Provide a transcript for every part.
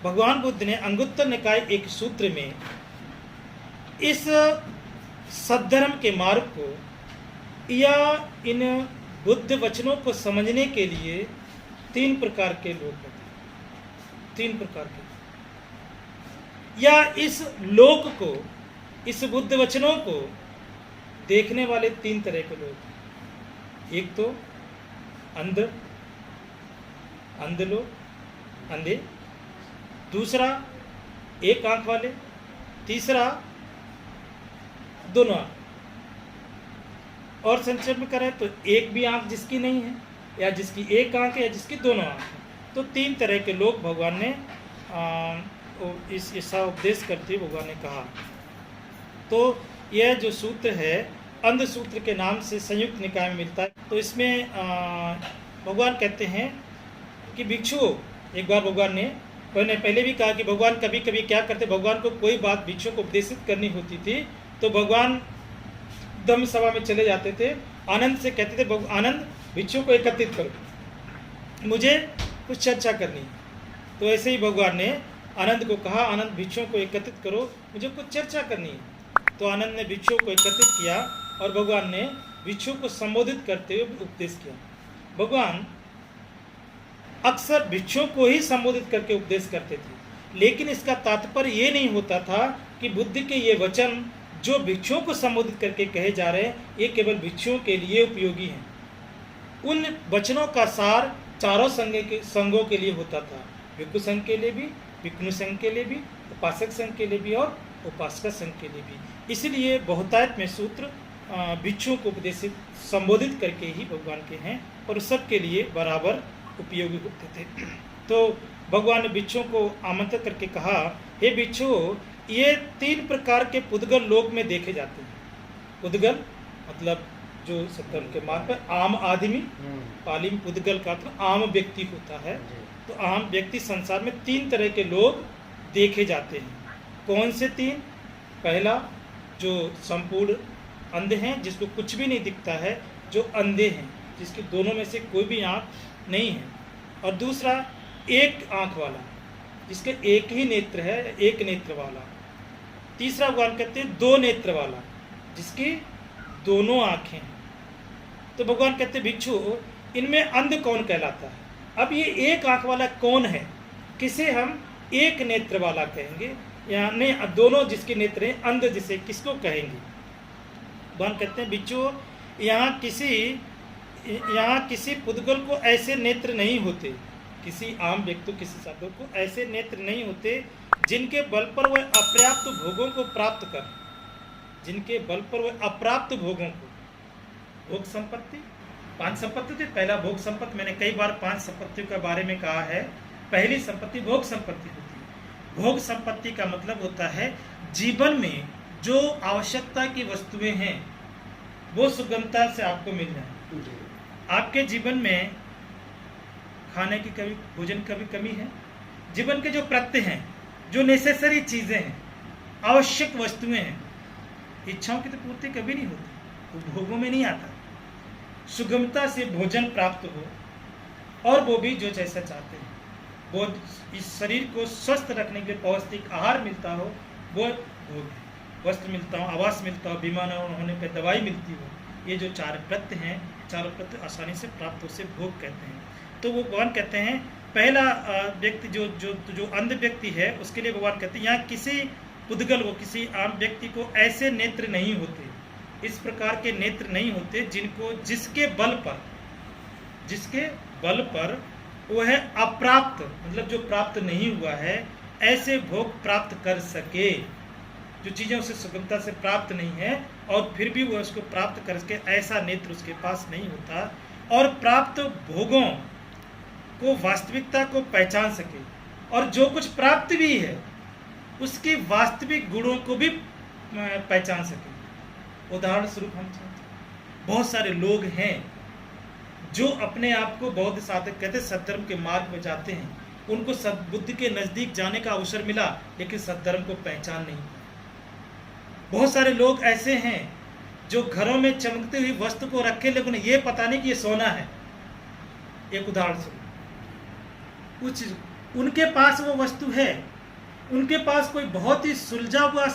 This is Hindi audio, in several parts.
भगवान बुद्ध ने अंगुत्तर निकाय एक सूत्र में इस सद्धर्म के मार्ग को या इन बुद्ध वचनों को समझने के लिए 3 प्रकार के लोग होते हैं। 3 प्रकार के, या इस लोक को, इस बुद्ध वचनों को देखने वाले 3 तरह के लोग। एक तो अंध लोग, अंधे। दूसरा एक आंख वाले। तीसरा दोनों आंख। और संक्षेप में करें तो एक भी आंख जिसकी नहीं है, या जिसकी एक आंख है, या जिसकी दोनों आंख है। तो 3 तरह के लोग भगवान ने ऐसा उपदेश करते भगवान ने कहा। तो यह जो सूत्र है अंध सूत्र के नाम से संयुक्त निकाय में मिलता है। तो इसमें भगवान कहते हैं कि भिक्षु, एक बार भगवान ने पहले भी कहा कि भगवान कभी कभी क्या करते, भगवान को कोई बात भिक्षु को उपदेशित करनी होती थी तो भगवान धम्म सभा में चले जाते थे, आनंद से कहते थे आनंद भिक्षु को एकत्रित करो, मुझे कुछ चर्चा करनी है। तो ऐसे ही भगवान ने आनंद को कहा, आनंद भिक्षुओं को एकत्रित करो, मुझे कुछ चर्चा करनी है। तो आनंद ने भिक्षुओं को एकत्रित किया और भगवान ने भिक्षुओं को संबोधित करते हुए उपदेश किया। भगवान अक्सर भिक्षुओं को ही संबोधित करके उपदेश करते थे, लेकिन इसका तात्पर्य ये नहीं होता था कि बुद्ध के ये वचन जो भिक्षुओं को संबोधित करके कहे जा रहे हैं ये केवल भिक्षुओं के लिए उपयोगी हैं। उन वचनों का सार चारों संघों के लिए होता था, भिक्षु संघ के लिए भी, विष्णु संघ के लिए भी, उपासक संघ के लिए भी और उपासक संघ के लिए भी। इसलिए बहुतायत में सूत्र भिक्षुओं को उपदेशित संबोधित करके ही भगवान के हैं और सबके लिए बराबर उपयोगी होते थे। तो भगवान ने भिक्षुओं को आमंत्रित करके कहा, हे भिक्षुओं, ये 3 प्रकार के पुद्गल लोक में देखे जाते हैं। पुद्गल मतलब जो सत्कर्म के मार्ग पर आम आदमी, पाली में पुद्गल का अर्थ आम व्यक्ति होता है। तो आम व्यक्ति संसार में 3 तरह के लोग देखे जाते हैं। कौन से 3? पहला जो संपूर्ण अंधे हैं, जिसको कुछ भी नहीं दिखता है, जो अंधे हैं, जिसके दोनों में से कोई भी आंख नहीं है। और दूसरा एक आंख वाला, जिसके एक ही नेत्र है, एक नेत्र वाला। तीसरा भगवान कहते हैं 2 नेत्र वाला, जिसकी दोनों आंखें हैं। तो भगवान कहते हैं भिक्षु, इनमें अंध कौन कहलाता है? अब ये एक आंख वाला कौन है? किसे हम एक नेत्र वाला कहेंगे, यानी दोनों जिसके नेत्र हैं, अंध जिसे किसको कहेंगे? भगवान कहते हैं भिक्षु, यहाँ किसी पुद्गल को ऐसे नेत्र नहीं होते, किसी आम व्यक्ति, किसी साधु को ऐसे नेत्र नहीं होते जिनके बल पर वह अपर्याप्त भोगों को प्राप्त कर, जिनके बल पर वह अप्राप्त भोगों को, भोग संपत्ति, 5 संपत्ति थी। पहला भोग संपत्ति, मैंने कई बार 5 संपत्तियों के बारे में कहा है। पहली संपत्ति भोग संपत्ति होती है। भोग संपत्ति का मतलब होता है जीवन में जो आवश्यकता की वस्तुएं हैं वो सुगमता से आपको मिल जाए। आपके जीवन में खाने की कभी, भोजन की कभी कमी है, जीवन के जो प्रत्यय हैं, जो नेसेसरी चीजें हैं, आवश्यक वस्तुएं हैं, इच्छाओं की तो पूर्ति कभी नहीं होती, वो भोगों में नहीं आता। सुगमता से भोजन प्राप्त हो और वो भी जो जैसा चाहते हैं, वो इस शरीर को स्वस्थ रखने के लिए पौष्टिक आहार मिलता हो, वो भोग है। वस्त्र मिलता हो, आवास मिलता हो, बीमार होने पर दवाई मिलती हो, ये जो 4 प्रत्यय हैं, चारों प्रत्यय आसानी से प्राप्त हो, से भोग कहते हैं। तो वो भगवान कहते हैं पहला व्यक्ति जो अंध व्यक्ति है उसके लिए भगवान कहते हैं यहाँ किसी पुद्गल को, किसी आम व्यक्ति को ऐसे नेत्र नहीं होते, इस प्रकार के नेत्र नहीं होते जिनको जिसके बल पर वह अप्राप्त, मतलब जो प्राप्त नहीं हुआ है, ऐसे भोग प्राप्त कर सके। जो चीज़ें उसे सुगमता से प्राप्त नहीं है और फिर भी वह उसको प्राप्त करके, ऐसा नेत्र उसके पास नहीं होता और प्राप्त भोगों को, वास्तविकता को पहचान सके और जो कुछ प्राप्त भी है उसके वास्तविक गुणों को भी पहचान सके। उदाहरण स्वरूप हम बहुत सारे लोग हैं जो अपने आप को बौद्ध साधक कहते, सद्धर्म के मार्ग में जाते हैं, उनको सद्बुद्धि के नज़दीक जाने का अवसर मिला लेकिन सद्धर्म को पहचान नहीं। बहुत सारे लोग ऐसे हैं जो घरों में चमकती हुई वस्तु को रखे लेकिन उन्हें ये पता नहीं कि ये सोना है। एक उदाहरण से कुछ उनके पास वो वस्तु है, उनके पास कोई बहुत ही सुलझा हुआ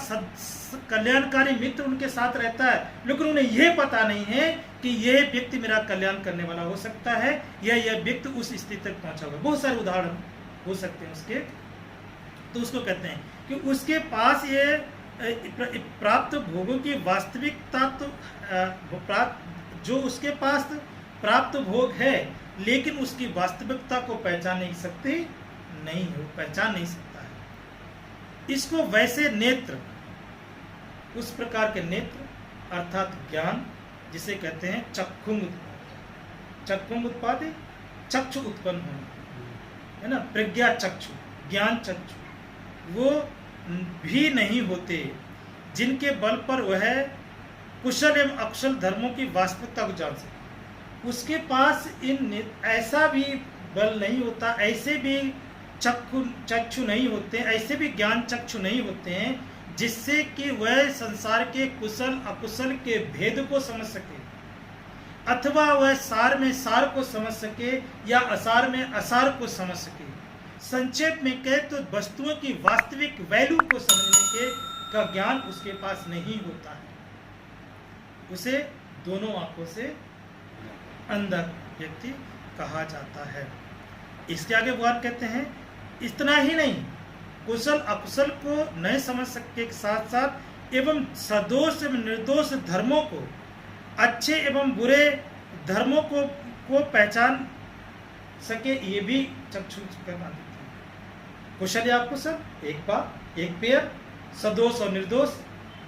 कल्याणकारी मित्र उनके साथ रहता है, लेकिन उन्हें यह पता नहीं है कि यह व्यक्ति मेरा कल्याण करने वाला हो सकता है या यह व्यक्ति उस स्थिति तक पहुंचा होगा। बहुत सारे उदाहरण हो सकते हैं उसके। तो उसको कहते हैं कि उसके पास ये प्राप्त भोगों की वास्तविकता तो जो उसके पास प्राप्त भोग है, लेकिन उसकी वास्तविकता को पहचान नहीं सकते, नहीं हो पहचान नहीं सकता है। इसको वैसे नेत्र, उस प्रकार के नेत्र अर्थात ज्ञान, जिसे कहते हैं चक्षुंग उत्पाद, चक्षु उत्पन्न होना, है ना, प्रज्ञा चक्षु, ज्ञान चक्षु, वो भी नहीं होते जिनके बल पर वह कुशल एवं अकुशल धर्मों की वास्तविकता को जान सके। उसके पास ऐसा भी बल नहीं होता, ऐसे भी चक्षु नहीं होते, ऐसे भी ज्ञान चक्षु नहीं होते हैं जिससे कि वह संसार के कुशल अकुशल के भेद को समझ सके, अथवा वह सार में सार को समझ सके या असार में असार को समझ सके। संक्षेप में कहे तो वस्तुओं की वास्तविक वैल्यू को समझने का ज्ञान उसके पास नहीं होता है। उसे दोनों आंखों से अंधा व्यक्ति कहा जाता है। इसके आगे भगवान कहते हैं इतना ही नहीं, कुशल अकुशल को नहीं समझ सके के साथ साथ एवं सदोष एवं निर्दोष धर्मों को, अच्छे एवं बुरे धर्मों को पहचान सके, ये भी चक्षु करना देते हैं। कुशल या कुशल एक बात, एक पेयर, सदोष और निर्दोष।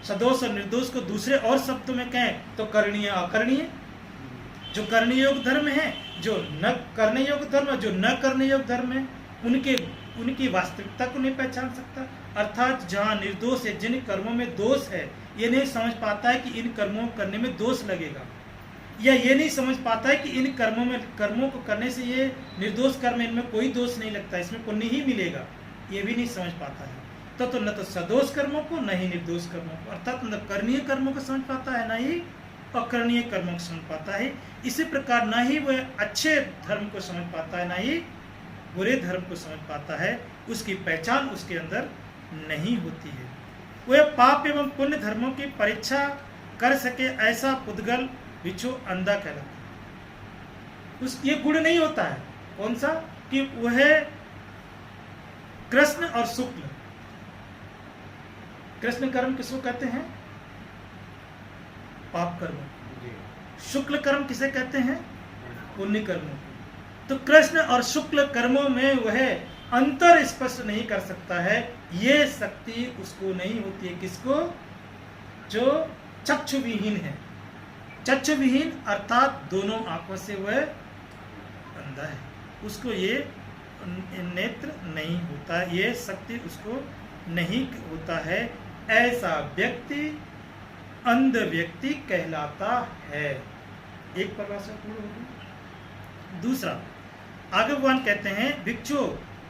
सदोष और निर्दोष को दूसरे और शब्दों में कहें तो करणीय अकरणीय। जो करणीय योग धर्म है, जो न करने योग धर्म, जो न करने योग धर्म है, उनकी वास्तविकता को नहीं पहचान सकता। अर्थात जहाँ निर्दोष है, जिन कर्मों में दोष है, ये नहीं समझ पाता है कि इन कर्मों को करने में दोष लगेगा, या ये नहीं समझ पाता है कि इन कर्मों को करने से ये निर्दोष कर्म, इनमें कोई दोष नहीं लगता, इसमें पुण्य ही मिलेगा, ये भी नहीं समझ पाता है। तो न तो सदोष कर्मों को, न ही निर्दोष कर्मों को, अर्थात न करणीय कर्मों को समझ पाता है, न ही अकरणीय कर्मों को समझ पाता है। इसी प्रकार न ही वह अच्छे धर्म को समझ पाता है, न ही बुरे धर्म को समझ पाता है। उसकी पहचान उसके अंदर नहीं होती है। वह पाप एवं पुण्य धर्मों की परीक्षा कर सके, ऐसा पुद्गल बिच्छू अंधा कहलाता है। ये गुण नहीं होता है। कौन सा? कि वह कृष्ण और शुक्ल, कृष्ण कर्म किसको कहते हैं? पाप कर्म। शुक्ल कर्म किसे कहते हैं? पुण्य कर्मों। तो कृष्ण और शुक्ल कर्मों में वह अंतर स्पष्ट नहीं कर सकता है, ये शक्ति उसको नहीं होती है। किसको? जो चक्षु विहीन है। चक्षु विहीन अर्थात दोनों आंखों से वह अंधा है, उसको ये नेत्र नहीं होता, ये शक्ति उसको नहीं होता है। ऐसा व्यक्ति अंध व्यक्ति कहलाता है। एक परिभाषा पूर्ण होगी। दूसरा, आगे भगवान कहते हैं भिक्षु,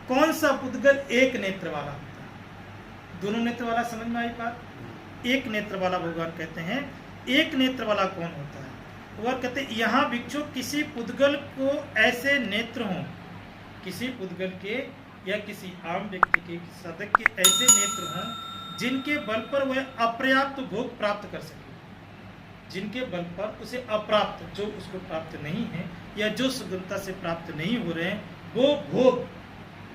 कौन सा पुद्गल एक नेत्र वाला होता है? दोनों नेत्र वाला समझ में आई बात? एक नेत्र वाला भगवान कहते हैं, एक नेत्र वाला कौन होता है? भगवान कहते हैं यहाँ भिक्षु किसी पुद्गल को ऐसे नेत्र हों, किसी पुद्गल के या किसी आम व्यक्ति के, साधक के ऐसे नेत्र हों जिनके बल पर वह अपर्याप्त भोग प्राप्त कर सके, जिनके बल पर उसे अप्राप्त, जो उसको प्राप्त नहीं है या जो सुगमता से प्राप्त नहीं हो रहे हैं, वो भोग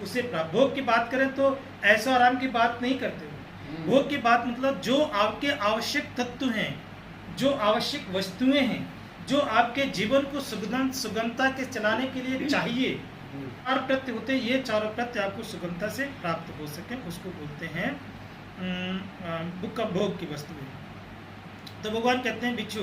उसे प्राप्त। भोग की बात करें तो ऐसा आराम की बात नहीं करते हो। भोग की बात मतलब जो आपके आवश्यक तत्व हैं, जो आवश्यक वस्तुएं हैं, जो आपके जीवन को सुगमता के चलाने के लिए चाहिए, चार प्रत्य होते हैं, ये चारों प्रत्य आपको सुगमता से प्राप्त हो सके, उसको बोलते हैं भोग की वस्तुएं। तो भगवान कहते हैं भिक्षु,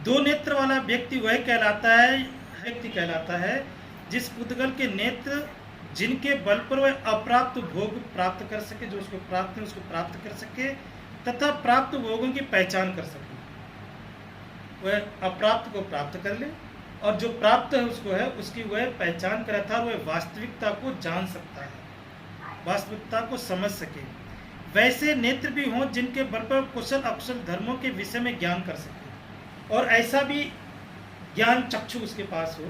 दो नेत्र वाला व्यक्ति वह कहलाता है, व्यक्ति कहलाता है जिस पुद्गल के नेत्र जिनके बल पर वह अप्राप्त भोग प्राप्त कर सके, जो उसको प्राप्त है उसको प्राप्त कर सके तथा प्राप्त भोगों की पहचान कर सके। वह अप्राप्त को प्राप्त कर ले और जो प्राप्त है उसको है उसकी वह पहचान करे था, वह वास्तविकता को जान सकता है, वास्तविकता को समझ सके। वैसे नेत्र भी हों जिनके बल पर कुशल अकुशल धर्मों के विषय में ज्ञान कर सके, और ऐसा भी ज्ञान चक्षु उसके पास हो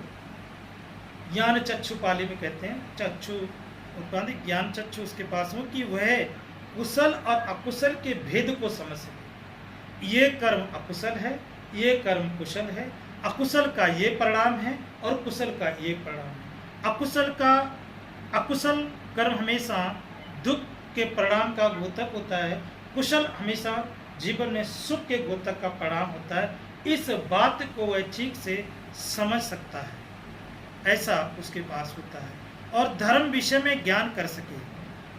ज्ञान चक्षु पाली में कहते हैं, चक्षु उत्पादी ज्ञान चक्षु उसके पास हो कि वह कुशल और अकुशल के भेद को समझ सके। ये कर्म अकुशल है, ये कर्म कुशल है, अकुशल का ये परिणाम है और कुशल का ये परिणाम है। अकुशल कर्म हमेशा दुख के परिणाम का द्योतक होता है, कुशल हमेशा जीवन में सुख के द्योतक का परिणाम होता है। इस बात को वह ठीक से समझ सकता है, ऐसा उसके पास होता है। और धर्म विषय में ज्ञान कर सके,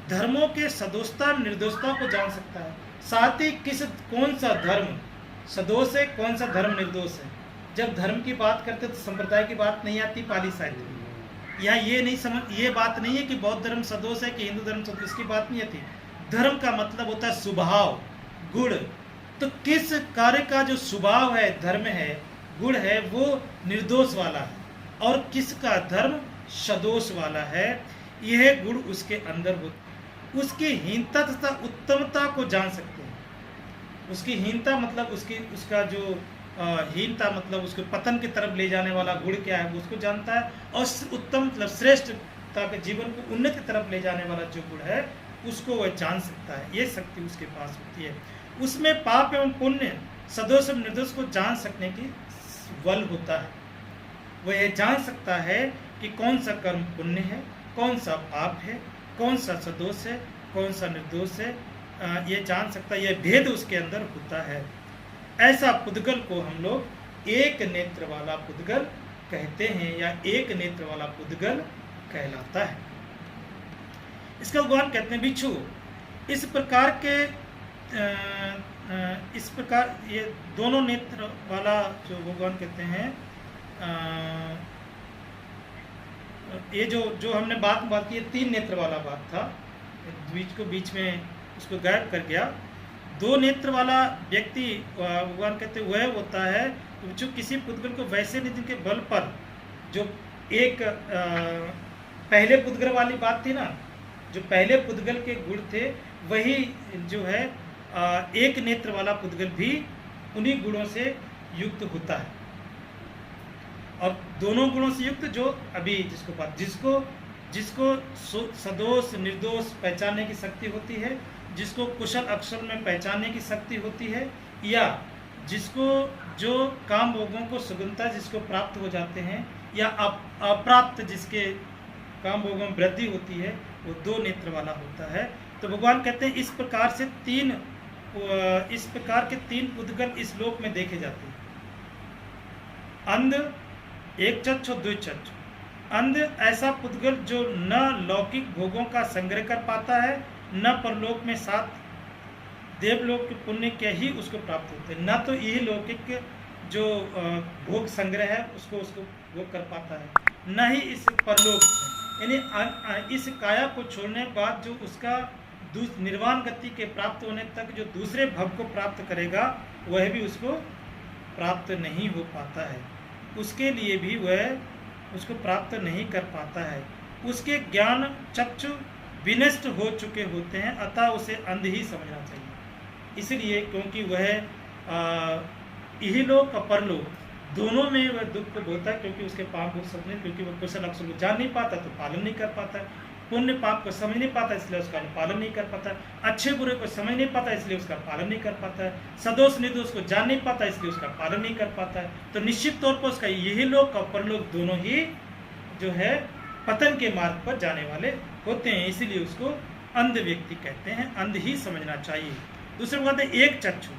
धर्मों के सदोषता निर्दोषता को जान सकता है, साथ ही कौन सा धर्म सदोष है, कौन सा धर्म निर्दोष है। जब धर्म की बात करते तो संप्रदाय की बात नहीं आती पाली साहित्य में। यहाँ ये बात नहीं है कि बौद्ध धर्म सदोष है कि हिंदू धर्म सदोष, इसकी बात नहीं आती। धर्म का मतलब होता है स्वभाव, गुण। तो किस कार्य का जो स्वभाव है, धर्म है, गुण है, वो निर्दोष वाला है और किसका धर्म सदोष वाला है, यह गुण उसके अंदर हो। उसकी हीनता तथा उत्तमता को जान सकते हैं। उसकी हीनता मतलब उसका जो हीनता मतलब उसको पतन की तरफ ले जाने वाला गुण क्या है, वो उसको जानता है। और उत्तम मतलब श्रेष्ठता के जीवन को उन्नति की तरफ ले जाने वाला जो गुण है, उसको वह जान सकता है। ये शक्ति उसके पास होती है। उसमें पाप एवं पुण्य, सदोष एवं निर्दोष को जान सकने की बल होता है। वह यह जान सकता है कि कौन सा कर्म पुण्य है, कौन सा पाप है, कौन सा सदोष है, कौन सा निर्दोष है, ये जान सकता है। यह भेद उसके अंदर होता है। ऐसा पुद्गल को हम लोग एक नेत्र वाला पुद्गल कहते हैं या एक नेत्र वाला पुद्गल कहलाता है। इसका भगवान कहते हैं भिक्षु, इस प्रकार ये दोनों नेत्र वाला जो भगवान कहते हैं, ये जो हमने बात की, तीन नेत्र वाला बात था, बीच में उसको गायब कर गया। दो नेत्र वाला व्यक्ति भगवान कहते वह होता है जो किसी पुद्गल को वैसे निधि के बल पर, जो एक पहले पुद्गल वाली बात थी ना, जो पहले पुद्गल के गुण थे, वही जो है एक नेत्र वाला पुद्गल भी उन्हीं गुणों से युक्त होता है। और दोनों गुणों से युक्त जो अभी जिसको सदोष निर्दोष पहचानने की शक्ति होती है, जिसको कुशल अकुशल में पहचानने की शक्ति होती है, या जिसको जो काम भोगों को सुगमता जिसको प्राप्त हो जाते हैं, या अप्राप्त जिसके काम भोगों में वृद्धि होती है, वो दो नेत्र वाला होता है। तो भगवान कहते हैं इस प्रकार के तीन पुद्गल इस लोक में देखे जाते हैं। अंध, एक चक्षु, द्विचक्षु। अंध ऐसा पुद्गल जो न लौकिक भोगों का संग्रह कर पाता है, न परलोक में सात देवलोक के पुण्य के ही उसको प्राप्त होते हैं। न तो यही लौकिक जो भोग संग्रह है उसको भोग कर पाता है, न ही इस परलोक, यानी इस काया को छोड़ने के बाद जो उसका निर्वाण गति के प्राप्त होने तक जो दूसरे भव को प्राप्त करेगा, वह भी उसको प्राप्त नहीं हो पाता है। उसके लिए भी वह उसको प्राप्त नहीं कर पाता है। उसके ज्ञान चक्षु विनष्ट हो चुके होते हैं, अतः उसे अंध ही समझना चाहिए। इसलिए क्योंकि वह यही लोक और परलोक दोनों में वह दुख को भोगता है, क्योंकि उसके पाप को समझने, क्योंकि वह कुशल अकुशल को जान नहीं पाता तो पालन नहीं कर पाता, पुण्य पाप को समझ नहीं पाता इसलिए उसका पालन नहीं कर पाता, अच्छे बुरे को समझ नहीं पाता इसलिए उसका पालन नहीं कर पाता है, सदोष निर्दोष को जान नहीं पाता इसलिए उसका पालन नहीं कर पाता है। तो निश्चित तौर पर उसका यही लोक और परलोक दोनों ही जो है पतन के मार्ग पर जाने वाले होते हैं, इसीलिए उसको अंध व्यक्ति कहते हैं, अंध ही समझना चाहिए। दूसरे बात है एक चक्षु,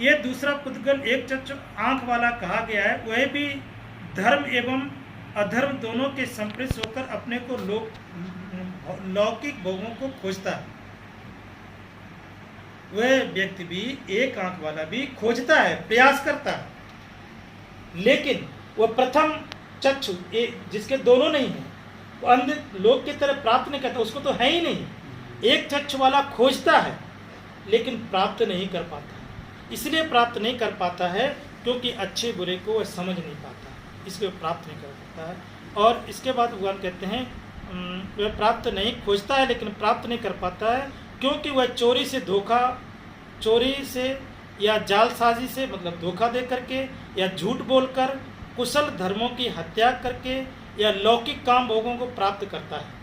ये दूसरा पुद्गल एक चक्षु आंख वाला कहा गया है। वह भी धर्म एवं अधर्म दोनों के संप्रेष होकर अपने को लौकिक भोगों को खोजता है। वह व्यक्ति भी एक आंख वाला भी खोजता है, प्रयास करता है, लेकिन वह प्रथम चक्षु जिसके दोनों नहीं है, वो अंध लोक की तरह प्राप्त नहीं करता, उसको तो है ही नहीं। एक चक्षु वाला खोजता है लेकिन प्राप्त नहीं कर पाता। इसलिए प्राप्त नहीं कर पाता है क्योंकि अच्छे बुरे को वह समझ नहीं पाता, इसलिए प्राप्त नहीं कर पाता है। और इसके बाद भगवान कहते हैं वह प्राप्त नहीं खोजता है लेकिन प्राप्त नहीं कर पाता है, क्योंकि वह चोरी से या जालसाजी से, मतलब धोखा दे करके या झूठ बोलकर, कुशल धर्मों की हत्या करके या लौकिक काम भोगों को प्राप्त करता है।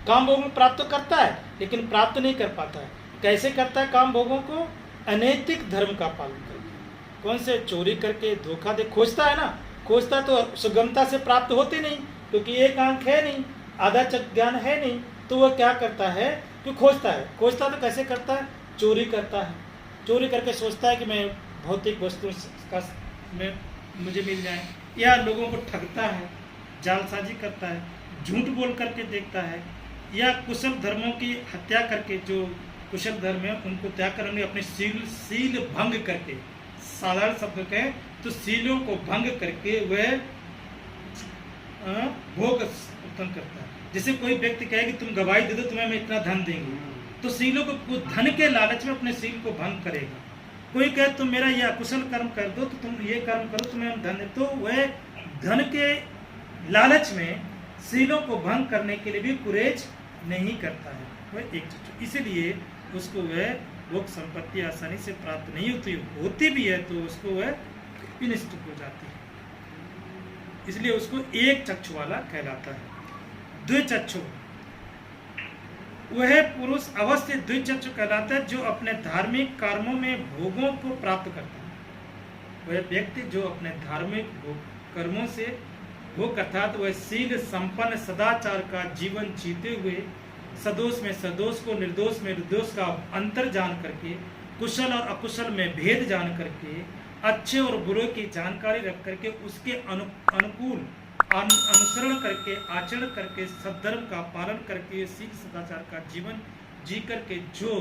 काम भोगों को प्राप्त तो करता है लेकिन प्राप्त नहीं कर पाता है। कैसे करता है काम भोगों को? अनैतिक धर्म का पालन करके। कौन से? चोरी करके, धोखा दे। खोजता है ना, खोजता तो सुगमता से प्राप्त होते नहीं, क्योंकि एक आंख है नहीं, आधा चक ज्ञान है नहीं, तो वह क्या करता है कि खोजता है। खोजता तो कैसे करता है? चोरी करता है। चोरी करके सोचता है कि मैं भौतिक वस्तु का में मुझे मिल जाए, या लोगों को ठगता है, जालसाजी करता है, झूठ बोल करके देखता है, या कुशल धर्मों की हत्या करके, जो कुशल धर्म है उनको त्याग कर हमने अपने सील भंग करके, साधारण शब्द कहें तो सीलों को भंग करके वह भोग उत्पन्न करता है। जैसे कोई व्यक्ति कहे कि तुम गवाही दे दो, तुम्हें मैं इतना धन देंगे, तो सीलों को धन के लालच में अपने सील को भंग करेगा। कोई कहे तुम मेरा यह अकुशल कर्म कर दो, तो तुम ये कर्म करो, तुम्हें हम धन दे, तो वह धन के लालच में सीलों को भंग करने के लिए भी कुरेज नहीं करता है। वह एक चीज, इसलिए उसको वह भोग संपत्ति आसानी से प्राप्त नहीं होती भी है तो उसको वह विनिष्ट हो जाती है। इसलिए उसको एक चक्षु वाला कहलाता है। द्विचक्षु, वह पुरुष अवश्य द्विचक्षु कहलाता है जो अपने धार्मिक कर्मों में भोगों को प्राप्त करता है। वह व्यक्ति जो अपने धार्मिक कर्मों से भोग, अर्थात वह शील संपन्न सदाचार का जीवन जीते हुए सदोष में सदोष को, निर्दोष में निर्दोष का अंतर जान करके, कुशल और अकुशल में भेद जान करके, अच्छे और बुरे की जानकारी रख करके उसके अनुकूल अनुसरण करके, आचरण करके, सद्धर्म का पालन करके, शील सदाचार का जीवन जी करके जो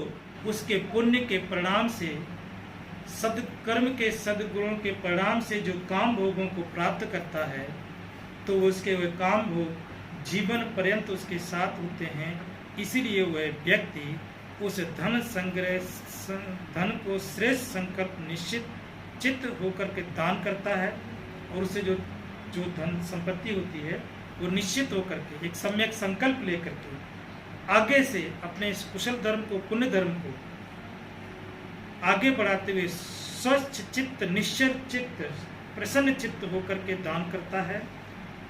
उसके पुण्य के परिणाम से, सदकर्म के सदगुणों के परिणाम से जो काम भोगों को प्राप्त करता है, तो उसके वे काम भोग जीवन पर्यंत उसके साथ होते हैं। इसीलिए वह व्यक्ति उस धन को श्रेष्ठ संकल्प निश्चित चित्त होकर के दान करता है, और उसे जो धन संपत्ति होती है वो निश्चित होकर के एक सम्यक संकल्प लेकर के आगे से अपने इस कुशल धर्म को, पुण्य धर्म को आगे बढ़ाते हुए स्वच्छ चित्त, निश्चल चित्त, प्रसन्न चित्त होकर के दान करता है।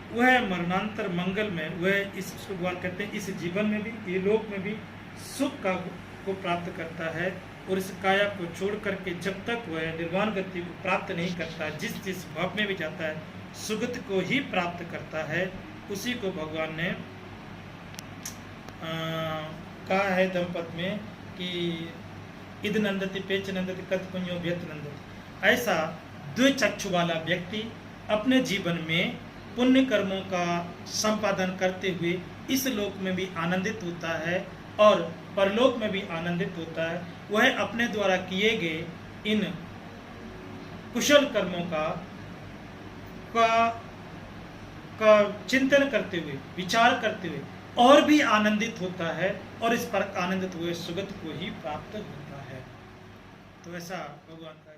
वह मरणांतर मंगल में, वह इस कहते हैं इस जीवन में भी, ये लोक में भी सुख को प्राप्त करता है, और इस काया को छोड़ करके जब तक वह निर्वाण गति को प्राप्त नहीं करता, जिस भाव में भी जाता है सुगति को ही प्राप्त करता है। उसी को भगवान ने कहा है दंपत में कि इद नंदति पेच नंदति कत पुण्यो व्यत नंदति। ऐसा द्विचक्षु वाला व्यक्ति अपने जीवन में पुण्य कर्मों का संपादन करते हुए इस लोक में भी आनंदित होता है और परलोक में भी आनंदित होता है। वह अपने द्वारा किए गए इन कुशल कर्मों का चिंतन करते हुए, विचार करते हुए और भी आनंदित होता है, और इस पर आनंदित हुए सुगत को ही प्राप्त होता है। तो ऐसा भगवान का